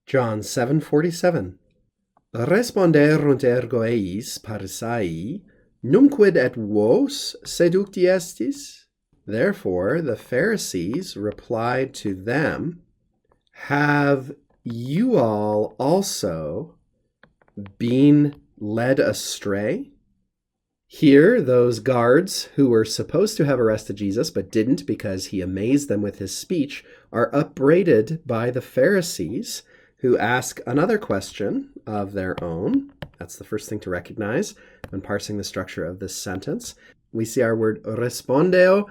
John 7:47. Responderunt ergo eis Pharisai, numquid et vos seducti estis? Therefore the Pharisees replied to them, have you all also been led astray? Here, those guards who were supposed to have arrested Jesus but didn't because he amazed them with his speech are upbraided by the Pharisees, who ask another question of their own. That's the first thing to recognize when parsing the structure of this sentence. We see our word respondeo,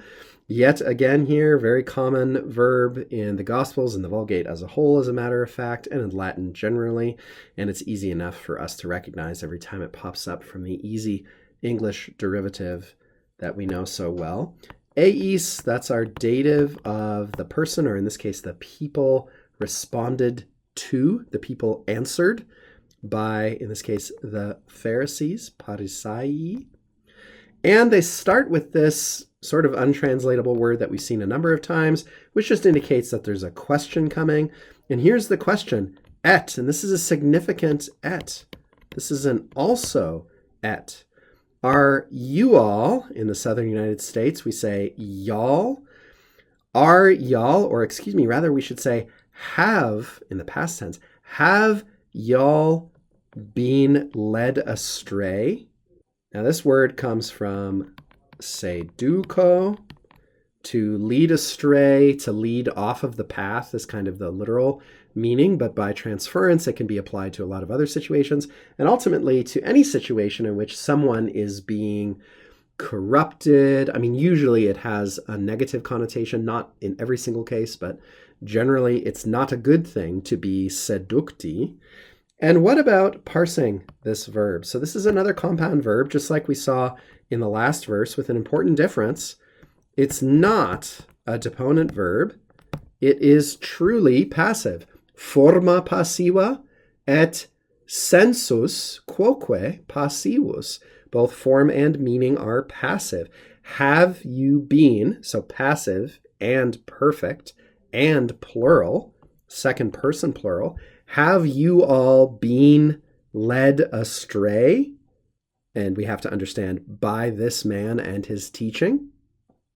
yet again here, very common verb in the Gospels and the Vulgate as a whole, as a matter of fact, and in Latin generally, and it's easy enough for us to recognize every time it pops up from the easy English derivative that we know so well. Eis, that's our dative of the person, or in this case, the people responded to, the people answered by, in this case, the Pharisees, Pharisai. And they start with this sort of untranslatable word that we've seen a number of times, which just indicates that there's a question coming. And here's the question, et, and this is a significant et. This is an also et. Are you all, in the southern United States, we say y'all. Are y'all, or excuse me, rather we should say have, in the past tense, have y'all been led astray? Now this word comes from seduco, to lead astray, to lead off of the path is kind of the literal meaning, but by transference it can be applied to a lot of other situations, and ultimately to any situation in which someone is being corrupted. I mean, usually it has a negative connotation, not in every single case, but generally it's not a good thing to be seducti. And what about parsing this verb? So this is another compound verb, just like we saw in the last verse, with an important difference. It's not a deponent verb. It is truly passive. Forma passiva et sensus quoque passivus. Both form and meaning are passive. Have you been, so passive and perfect and plural, second person plural, have you all been led astray? And we have to understand by this man and his teaching.